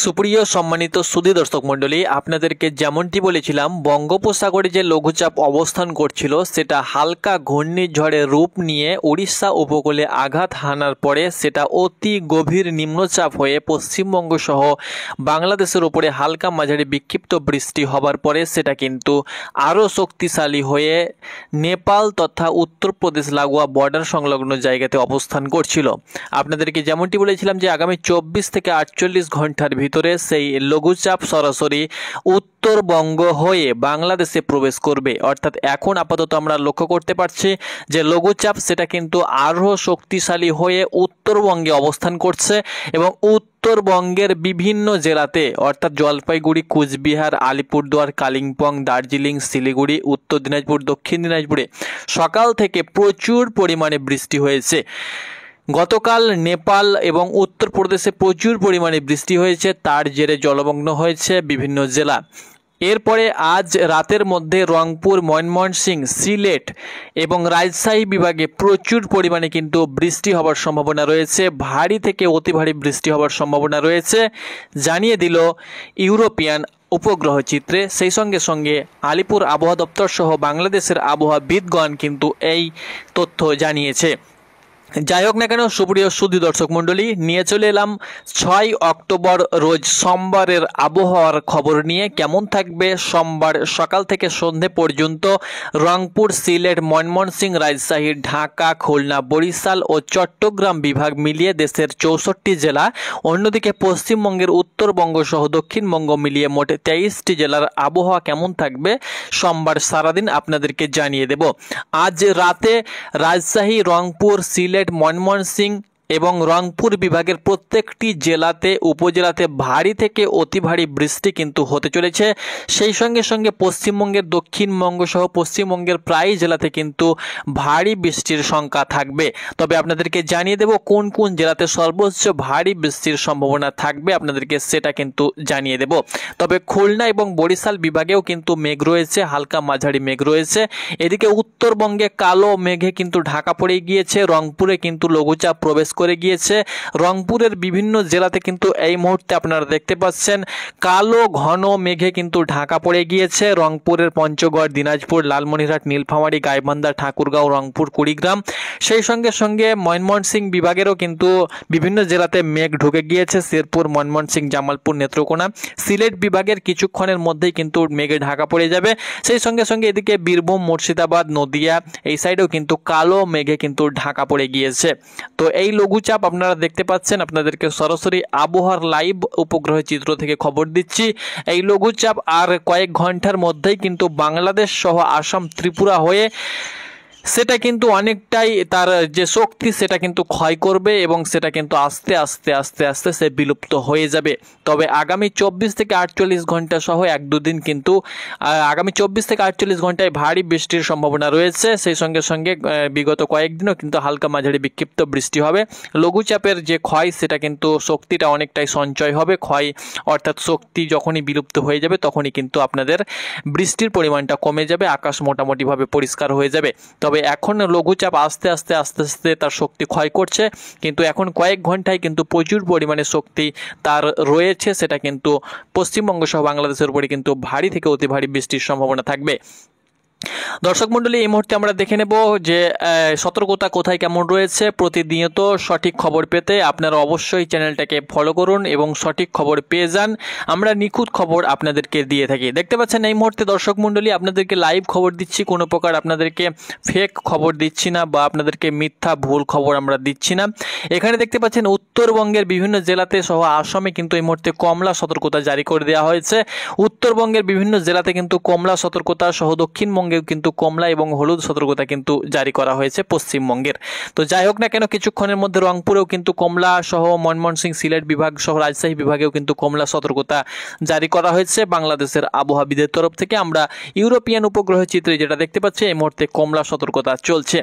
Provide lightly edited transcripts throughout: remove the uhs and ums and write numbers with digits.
সুপ্রিয় সম্মানিত সুধী দর্শক মণ্ডলী, আপনাদেরকে যেমনটি বলেছিলাম বঙ্গোপসাগরে যে লঘুচাপ অবস্থান করছিল সেটা হালকা ঘূর্ণিঝড়ের রূপ নিয়ে উড়িষ্যা উপকূলে আঘাত হানার পরে সেটা অতি গভীর নিম্নচাপ হয়ে পশ্চিমবঙ্গ সহ বাংলাদেশের উপরে হালকা মাঝারি বিক্ষিপ্ত বৃষ্টি হবার পরে সেটা কিন্তু আরও শক্তিশালী হয়ে নেপাল তথা উত্তরপ্রদেশ লাগোয়া বর্ডার সংলগ্ন জায়গাতে অবস্থান করছিল। আপনাদেরকে যেমনটি বলেছিলাম যে আগামী 24 থেকে 48 ঘন্টার ভিতরে সেই লঘুচাপ সরাসরি উত্তরবঙ্গ হয়ে বাংলাদেশে প্রবেশ করবে। অর্থাৎ এখন আপাতত আমরা লক্ষ্য করতে পারছি যে লঘুচাপ সেটা কিন্তু আরও শক্তিশালী হয়ে উত্তরবঙ্গে অবস্থান করছে এবং উত্তরবঙ্গের বিভিন্ন জেলাতে অর্থাৎ জলপাইগুড়ি, কুচবিহার, আলিপুরদুয়ার, কালিম্পং, দার্জিলিং, শিলিগুড়ি, উত্তর দিনাজপুর, দক্ষিণ দিনাজপুরে সকাল থেকে প্রচুর পরিমাণে বৃষ্টি হয়েছে। গতকাল নেপাল এবং উত্তরপ্রদেশে প্রচুর পরিমাণে বৃষ্টি হয়েছে, তার জেরে জলমগ্ন হয়েছে বিভিন্ন জেলা। এরপরে আজ রাতের মধ্যে রংপুর, ময়মনসিংহ, সিলেট এবং রাজশাহী বিভাগে প্রচুর পরিমাণে কিন্তু বৃষ্টি হওয়ার সম্ভাবনা রয়েছে, ভারী থেকে অতি ভারী বৃষ্টি হওয়ার সম্ভাবনা রয়েছে জানিয়ে দিল ইউরোপিয়ান উপগ্রহ চিত্রে। সেই সঙ্গে সঙ্গে আলিপুর আবহাওয়া দপ্তর সহ বাংলাদেশের আবহাওয়াবিদগণ কিন্তু এই তথ্য জানিয়েছে। যাই হোক না কেন সুপ্রিয় সুধী দর্শক মণ্ডলী, নিয়ে চলে এলাম 6 অক্টোবর রোজ সোমবারের আবহাওয়ার খবর নিয়ে। কেমন থাকবে সোমবার সকাল থেকে সন্ধে পর্যন্ত রংপুর, সিলেট, ময়মনসিংহ, রাজশাহী, ঢাকা, খুলনা, বরিশাল ও চট্টগ্রাম বিভাগ মিলিয়ে দেশের 64টি জেলা, অন্যদিকে পশ্চিমবঙ্গের উত্তরবঙ্গ সহ দক্ষিণবঙ্গ মিলিয়ে মোট 23টি জেলার আবহাওয়া কেমন থাকবে সোমবার সারাদিন আপনাদেরকে জানিয়ে দেব। আজ রাতে রাজশাহী, রংপুর, সিলেট, ময়মনসিংহ এবং রংপুর বিভাগের প্রত্যেকটি জেলাতে উপজেলাতে ভারী থেকে অতি ভারী বৃষ্টি কিন্তু হতে চলেছে। সেই সঙ্গে সঙ্গে পশ্চিমবঙ্গের দক্ষিণবঙ্গ সহ পশ্চিমবঙ্গের প্রায় জেলাতে কিন্তু ভারী বৃষ্টির সংখ্যা থাকবে। তবে আপনাদেরকে জানিয়ে দেব কোন কোন জেলাতে সর্বোচ্চ ভারী বৃষ্টির সম্ভাবনা থাকবে, আপনাদেরকে সেটা কিন্তু জানিয়ে দেব। তবে খুলনা এবং বরিশাল বিভাগেও কিন্তু মেঘ রয়েছে, হালকা মাঝারি মেঘ রয়েছে। এদিকে উত্তরবঙ্গে কালো মেঘে কিন্তু ঢাকা পড়ে গিয়েছে, রংপুরে কিন্তু লঘুচাপ প্রবেশ করে গিয়েছে। রংপুরের বিভিন্ন জেলাতে কিন্তু এই মুহূর্তে আপনারা দেখতে পাচ্ছেন কালো ঘন মেঘে কিন্তু ঢাকা পড়ে গিয়েছে। রংপুরের পঞ্চগড়, দিনাজপুর, লালমনিরহাট, নীলফামারী, গাইবান্ধা, ঠাকুরগাঁও, রংপুর, কুড়িগ্রাম। সেই সঙ্গে সঙ্গে ময়মনসিংহ বিভাগেরও কিন্তু বিভিন্ন জেলাতে মেঘ ঢুকে গিয়েছে, শেরপুর, ময়মনসিংহ, জামালপুর, নেত্রকোনা। সিলেট বিভাগের কিছুক্ষণের মধ্যেই কিন্তু মেঘে ঢাকা পড়ে যাবে। সেই সঙ্গে সঙ্গে এদিকে বীরভূম, মুর্শিদাবাদ, নদিয়া এই সাইডেও কিন্তু কালো মেঘে কিন্তু ঢাকা পড়ে গিয়েছে। তো এই লঘুচাপ আপনারা দেখতে পাচ্ছেন, আপনাদেরকে সরাসরি আবহাওয়ার লাইভ উপগ্রহ চিত্র থেকে খবর দিচ্ছি। এই লঘুচাপ আর কয়েক ঘন্টার মধ্যেই কিন্তু বাংলাদেশ সহ আসাম, ত্রিপুরা হয়ে সেটা কিন্তু অনেকটাই তার যে শক্তি সেটা কিন্তু ক্ষয় করবে এবং সেটা কিন্তু আস্তে আস্তে আস্তে আস্তে সে বিলুপ্ত হয়ে যাবে। তবে আগামী 24 থেকে 48 ঘন্টা সহ 1-2 দিন কিন্তু আগামী 24 থেকে 48 ঘন্টায় ভারী বৃষ্টির সম্ভাবনা রয়েছে। সেই সঙ্গে সঙ্গে বিগত কয়েকদিনও কিন্তু হালকা মাঝারি বিক্ষিপ্ত বৃষ্টি হবে। লঘুচাপের যে ক্ষয় সেটা কিন্তু শক্তিটা অনেকটাই সঞ্চয় হবে। ক্ষয় অর্থাৎ শক্তি যখনই বিলুপ্ত হয়ে যাবে তখনই কিন্তু আপনাদের বৃষ্টির পরিমাণটা কমে যাবে, আকাশ মোটামুটিভাবে পরিষ্কার হয়ে যাবে। তবে এখন লঘুচাপ আস্তে আস্তে আস্তে আস্তে তার শক্তি ক্ষয় করছে, কিন্তু এখন কয়েক ঘন্টায় কিন্তু প্রচুর পরিমাণে শক্তি তার রয়েছে। সেটা কিন্তু পশ্চিমবঙ্গ সহ বাংলাদেশের উপরে কিন্তু ভারী থেকে অতি ভারী বৃষ্টির সম্ভাবনা থাকবে। দর্শক মণ্ডলী, এই মুহূর্তে আমরা দেখে নেব যে সতর্কতা কোথায় কেমন রয়েছে। প্রতিনিয়ত সঠিক খবর পেতে আপনারা অবশ্যই চ্যানেলটাকে ফলো করুন এবং সঠিক খবর পেয়ে যান। আমরা নিখুঁত খবর আপনাদেরকে দিয়ে থাকি। দেখতে পাচ্ছেন এই মুহূর্তে দর্শক মণ্ডলী আপনাদেরকে লাইভ খবর দিচ্ছি, কোনো প্রকার আপনাদেরকে ফেক খবর দিচ্ছি না বা আপনাদেরকে মিথ্যা ভুল খবর আমরা দিচ্ছি না। এখানে দেখতে পাচ্ছেন উত্তরবঙ্গের বিভিন্ন জেলাতে সহ আসামে কিন্তু এই মুহূর্তে কমলা সতর্কতা জারি করে দেওয়া হয়েছে। উত্তরবঙ্গের বিভিন্ন জেলাতে কিন্তু কমলা সতর্কতা সহ দক্ষিণবঙ্গে কিন্তু কমলা এবং হলুদ সতর্কতা কিন্তু জারি করা হয়েছে পশ্চিমবঙ্গের। তো যাই হোক না কেন কিছুক্ষণের মধ্যে রংপুরেও কিন্তু কমলা সহ ময়মনসিংহ, সিলেট বিভাগ সহ রাজশাহী বিভাগেও কিন্তু কমলা সতর্কতা জারি করা হয়েছে বাংলাদেশের আবহাওয়াবিদের তরফ থেকে। আমরা ইউরোপিয়ান উপগ্রহ চিত্রে যেটা দেখতে পাচ্ছি এই মুহূর্তে কমলা সতর্কতা চলছে।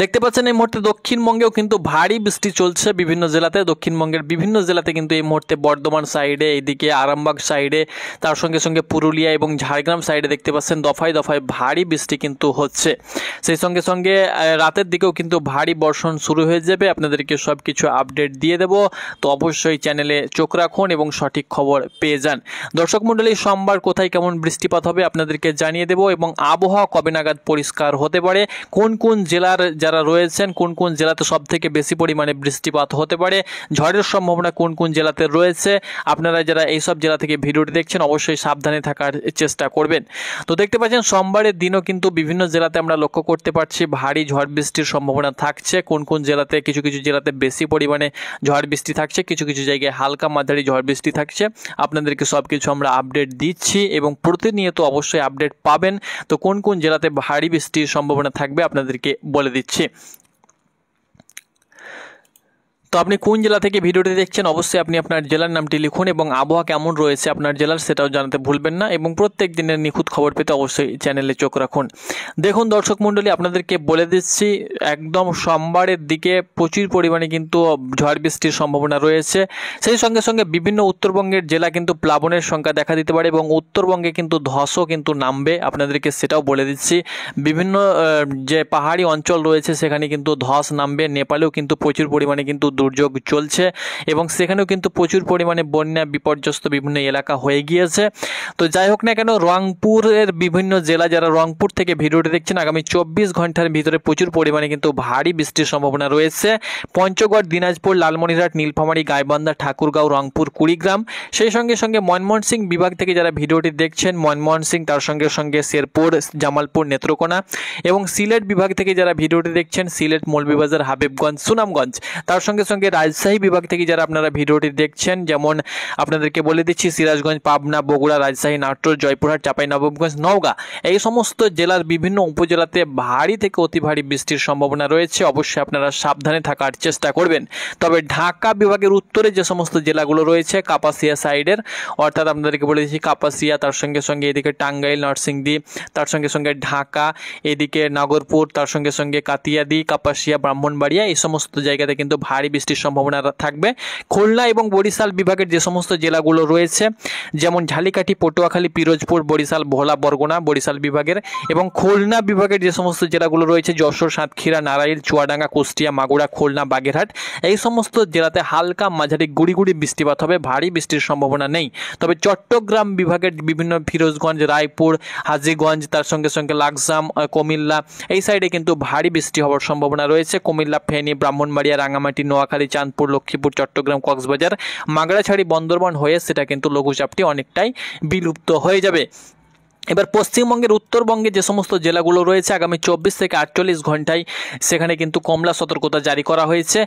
দেখতে পাচ্ছেন এই মুহূর্তে দক্ষিণবঙ্গেও কিন্তু ভারী বৃষ্টি চলছে বিভিন্ন জেলাতে। দক্ষিণবঙ্গের বিভিন্ন জেলাতে কিন্তু এই মুহূর্তে বর্ধমান সাইডে, এইদিকে আরামবাগ সাইডে, তার সঙ্গে সঙ্গে পুরুলিয়া এবং ঝাড়গ্রাম সাইডে দেখতে পাচ্ছেন দফায় দফায় ভারী বৃষ্টি কিন্তু হচ্ছে। সেই সঙ্গে সঙ্গে রাতের দিকেও কিন্তু ভারী বর্ষণ শুরু হয়ে যাবে। আপনাদেরকে সব কিছু আপডেট দিয়ে দেব, তো অবশ্যই চ্যানেলে চোখ রাখুন এবং সঠিক খবর পেয়ে যান। দর্শক মণ্ডলী, সোমবার কোথায় কেমন বৃষ্টিপাত হবে আপনাদেরকে জানিয়ে দেব এবং আবহাওয়া কবে নাগাদ পরিষ্কার হতে পারে, কোন কোন জেলার যারা রয়েছেন কোন কোন জেলাতে সব থেকে বেশি পরিমাণে বৃষ্টিপাত হতে পারে, ঝড়ের সম্ভাবনা কোন কোন জেলাতে রয়েছে। আপনারা যারা এইসব জেলা থেকে ভিডিওটি দেখছেন অবশ্যই সাবধানে থাকার চেষ্টা করবেন। তো দেখতে পাচ্ছেন সোমবারের দিনও কিন্তু বিভিন্ন জেলাতে আমরা লক্ষ্য করতে পারছি ভারী ঝড় বৃষ্টির সম্ভাবনা থাকছে। কোন কোন জেলাতে, কিছু কিছু জেলাতে বেশি পরিমাণে ঝড় বৃষ্টি থাকছে, কিছু কিছু জায়গায় হালকা মাঝারি ঝড় বৃষ্টি থাকছে। আপনাদেরকে সব কিছু আমরা আপডেট দিচ্ছি এবং প্রতিনিয়ত অবশ্যই আপডেট পাবেন। তো কোন কোন জেলাতে ভারী বৃষ্টির সম্ভাবনা থাকবে আপনাদেরকে বলে দিচ্ছি। তো আপনি কোন জেলা থেকে ভিডিওটি দেখছেন অবশ্যই আপনি আপনার জেলার নামটি লিখুন এবং আবহাওয়া কেমন রয়েছে আপনার জেলার সেটাও জানাতে ভুলবেন না এবং প্রত্যেক দিনের নিখুঁত খবর পেতে অবশ্যই চ্যানেলে চোখ রাখুন। দেখুন দর্শক মণ্ডলী, আপনাদেরকে বলে দিচ্ছি একদম সোমবারের দিকে প্রচুর পরিমাণে কিন্তু ঝড় বৃষ্টির সম্ভাবনা রয়েছে। সেই সঙ্গে সঙ্গে বিভিন্ন উত্তরবঙ্গের জেলা কিন্তু প্লাবনের সংখ্যা দেখা দিতে পারে এবং উত্তরবঙ্গে কিন্তু ধসও কিন্তু নামবে, আপনাদেরকে সেটাও বলে দিচ্ছি। বিভিন্ন যে পাহাড়ি অঞ্চল রয়েছে সেখানে কিন্তু ধস নামবে। নেপালেও কিন্তু প্রচুর পরিমাণে কিন্তু দুর্যোগ চলছে এবং সেখানেও কিন্তু প্রচুর পরিমাণে বন্যা বিপর্যস্ত বিভিন্ন এলাকা হয়ে গিয়েছে। তো যাই হোক না কেন, রংপুরের বিভিন্ন জেলা, যারা রংপুর থেকে ভিডিওটি দেখছেন, আগামী 24 ঘন্টার ভিতরে প্রচুর পরিমাণে কিন্তু ভারী বৃষ্টির সম্ভাবনা রয়েছে। পঞ্চগড়, দিনাজপুর, লালমনিরহাট, নীলফামারী, গাইবান্ধা, ঠাকুরগাঁও, রংপুর, কুড়িগ্রাম, সেই সঙ্গে সঙ্গে ময়মনসিংহ বিভাগ থেকে যারা ভিডিওটি দেখছেন, ময়মনসিংহ, তার সঙ্গে সঙ্গে শেরপুর, জামালপুর, নেত্রকোনা এবং সিলেট বিভাগ থেকে যারা ভিডিওটি দেখছেন, সিলেট, মৌলভীবাজার, হাবিবগঞ্জ, সুনামগঞ্জ, তার সঙ্গে সঙ্গে রাজশাহী বিভাগ থেকে যারা আপনারা ভিডিওটি দেখছেন, যেমন আপনাদেরকে বলে দিচ্ছি সিরাজগঞ্জ, পাবনা, বগুড়া, রাজশাহী, নাটোর, জয়পুরহাট, চাঁপাইনবাবগঞ্জ, নওগাঁ, এই সমস্ত জেলার বিভিন্ন উপজেলাতে ভারী থেকে অতি ভারী বৃষ্টির সম্ভাবনা রয়েছে। অবশ্যই আপনারা সাবধানে থাকার চেষ্টা করবেন। তবে ঢাকা বিভাগের উত্তরে যে সমস্ত জেলাগুলো রয়েছে কাপাসিয়া সাইডের, অর্থাৎ আপনাদেরকে বলে দিচ্ছি কাপাসিয়া, তার সঙ্গে সঙ্গে এদিকে টাঙ্গাইল, নরসিংদী, তার সঙ্গে সঙ্গে ঢাকা, এদিকে নাগরপুর, তার সঙ্গে সঙ্গে কাতিয়াদি, কাপাসিয়া, ব্রাহ্মণবাড়িয়া, এই সমস্ত জায়গাতে কিন্তু ভারী বৃষ্টির সম্ভাবনা থাকবে। খুলনা এবং বরিশাল বিভাগের যে সমস্ত জেলাগুলো রয়েছে, যেমন ঝালিকাঠি, পটুয়াখালী, পিরোজপুর, বরিশাল, ভোলা, বরগুনা বরিশাল বিভাগের, এবং খুলনা বিভাগের যে সমস্ত জেলাগুলো রয়েছে যশোর, সাতক্ষীরা, নারাইল, চুয়াডাঙ্গা, কুষ্টিয়া, মাগুরা, খুলনা, বাগেরহাট, এই সমস্ত জেলাতে হালকা মাঝারি গুড়ি গুড়ি বৃষ্টিপাত হবে, ভারী বৃষ্টির সম্ভাবনা নেই। তবে চট্টগ্রাম বিভাগের বিভিন্ন ফিরোজগঞ্জ, রায়পুর, হাজীগঞ্জ, তার সঙ্গে সঙ্গে লাকসাম, কুমিল্লা, এই সাইডে কিন্তু ভারী বৃষ্টি হওয়ার সম্ভাবনা রয়েছে। কুমিল্লা, ফেনী, ব্রাহ্মণবাড়িয়া, রাঙামাটি, নোয়াখালী, চাঁদপুর, লক্ষ্মীপুর, চট্টগ্রাম, কক্সবাজার, মাগড়াছড়ি, বন্দরবান হয়ে সেটা কিন্তু লঘুচাপটি অনেকটাই বিলুপ্ত হয়ে যাবে। এবার পশ্চিমবঙ্গের উত্তরবঙ্গে যে সমস্ত জেলাগুলো রয়েছে আগামী 24 থেকে 48 ঘন্টায় সেখানে কিন্তু কমলা সতর্কতা জারি করা হয়েছে।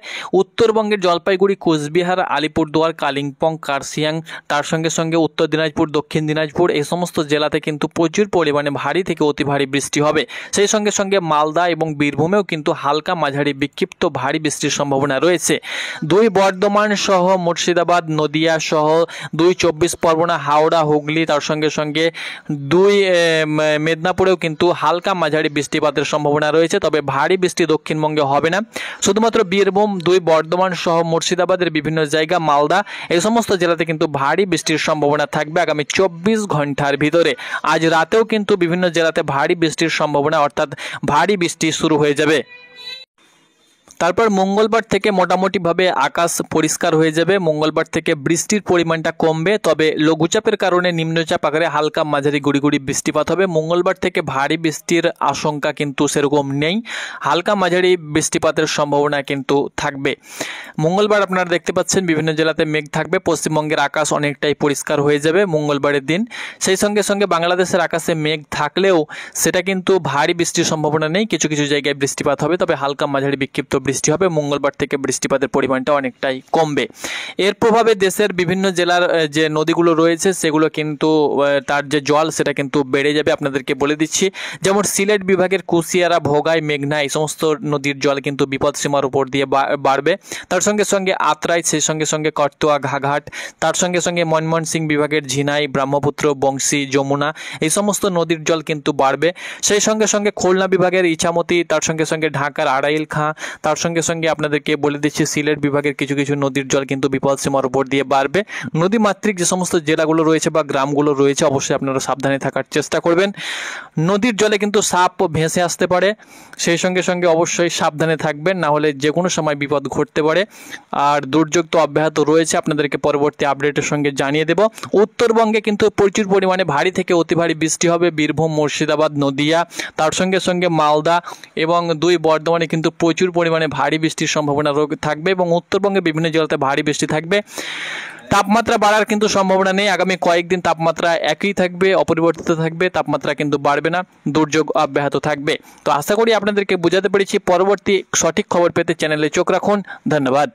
উত্তরবঙ্গের জলপাইগুড়ি, কোচবিহার, আলিপুরদুয়ার, কালিম্পং, কার্শিয়াং, তার সঙ্গে সঙ্গে উত্তর দিনাজপুর, দক্ষিণ দিনাজপুর, এই সমস্ত জেলাতে কিন্তু প্রচুর পরিমাণে ভারী থেকে অতি ভারী বৃষ্টি হবে। সেই সঙ্গে সঙ্গে মালদা এবং বীরভূমেও কিন্তু হালকা মাঝারি বিক্ষিপ্ত ভারী বৃষ্টির সম্ভাবনা রয়েছে। 2 বর্ধমান সহ মুর্শিদাবাদ, নদিয়া সহ 2 24 পরগনা, হাওড়া, হুগলি, তার সঙ্গে সঙ্গে 2 মেদিনীপুরেও কিন্তু হালকা মাঝারি বৃষ্টিপাতের সম্ভাবনা রয়েছে। তবে ভারী বৃষ্টি দক্ষিণবঙ্গে হবে না, শুধুমাত্র বীরভূম, 2 বর্ধমান সহ মুর্শিদাবাদের বিভিন্ন জায়গা, মালদা, এই সমস্ত জেলাতে কিন্তু ভারী বৃষ্টির সম্ভাবনা থাকবে আগামী 24 ঘন্টার ভিতরে। আজ রাতেও কিন্তু বিভিন্ন জেলাতে ভারী বৃষ্টির সম্ভাবনা, অর্থাৎ ভারী বৃষ্টি শুরু হয়ে যাবে। তারপর মঙ্গলবার থেকে মোটামুটিভাবে আকাশ পরিষ্কার হয়ে যাবে। মঙ্গলবার থেকে বৃষ্টির পরিমাণটা কমবে, তবে লঘুচাপের কারণে নিম্নচাপ আকারে হালকা মাঝারি গুড়ি গুড়ি বৃষ্টিপাত হবে। মঙ্গলবার থেকে ভারী বৃষ্টির আশঙ্কা কিন্তু সেরকম নেই, হালকা মাঝারি বৃষ্টিপাতের সম্ভাবনা কিন্তু থাকবে। মঙ্গলবার আপনারা দেখতে পাচ্ছেন বিভিন্ন জেলাতে মেঘ থাকবে, পশ্চিমবঙ্গের আকাশ অনেকটাই পরিষ্কার হয়ে যাবে মঙ্গলবারের দিন। সেই সঙ্গে সঙ্গে বাংলাদেশের আকাশে মেঘ থাকলেও সেটা কিন্তু ভারী বৃষ্টির সম্ভাবনা নেই, কিছু কিছু জায়গায় বৃষ্টিপাত হবে, তবে হালকা মাঝারি বিক্ষিপ্ত বৃষ্টি হবে। মঙ্গলবার থেকে বৃষ্টিপাতের পরিমাণটা অনেকটাই কমবে। এর প্রভাবে দেশের বিভিন্ন জেলার যে নদীগুলো রয়েছে সেগুলো কিন্তু তার যে জল সেটা কিন্তু বেড়ে যাবে। আপনাদেরকে বলে দিচ্ছি, যেমন সিলেট বিভাগের কুশিয়ারা, ভোগাই, মেঘনা এই সমস্ত নদীর জল কিন্তু বিপদসীমার উপর দিয়ে বাড়বে। তার সঙ্গে সঙ্গে আত্রাই, সেই সঙ্গে সঙ্গে কটুয়া, ঘাঘাট, তার সঙ্গে সঙ্গে ময়মনসিংহ বিভাগের ঝিনাই, ব্রহ্মপুত্র, বংশী, যমুনা এই সমস্ত নদীর জল কিন্তু বাড়বে। সেই সঙ্গে সঙ্গে খুলনা বিভাগের ইছামতি, তার সঙ্গে সঙ্গে ঢাকার আড়াইল খাঁ, তার সঙ্গে সঙ্গে আপনাদেরকে বলে দিচ্ছি সিলেট বিভাগের কিছু কিছু নদীর জল কিন্তু বিপদসীমার উপর দিয়ে বাড়বে। নদীমাতৃক যে সমস্ত জেলাগুলো রয়েছে বা গ্রামগুলো রয়েছে অবশ্যই আপনারা সাবধানে থাকার চেষ্টা করবেন। নদীর জলে কিন্তু সাপ ভেসে আসতে পারে, সেই সঙ্গে সঙ্গে অবশ্যই সাবধানে থাকবেন, না হলে যে কোনো সময় বিপদ ঘটতে পারে। আর দুর্যোগ তো অব্যাহত রয়েছে, আপনাদেরকে পরবর্তী আপডেটের সঙ্গে জানিয়ে দেব। উত্তরবঙ্গে কিন্তু প্রচুর পরিমাণে ভারী থেকে অতি ভারী বৃষ্টি হবে। বীরভূম, মুর্শিদাবাদ, নদিয়া, তার সঙ্গে সঙ্গে মালদা এবং 2 বর্ধমানে কিন্তু প্রচুর পরিমাণে ভারী বৃষ্টির সম্ভাবনা থাকবে এবং উত্তরবঙ্গে বিভিন্ন জেলাতে ভারী বৃষ্টি থাকবে। তাপমাত্রা বাড়ার কিন্তু সম্ভাবনা নেই। আগামী কয়েকদিন তাপমাত্রা একই থাকবে, অপরিবর্তিত থাকবে, তাপমাত্রা কিন্তু বাড়বে না, দুর্যোগ অব্যাহত থাকবে। তো আশা করি আপনাদেরকে বোঝাতে পেরেছি। পরবর্তী সঠিক খবর পেতে চ্যানেলে চোখ রাখুন। ধন্যবাদ।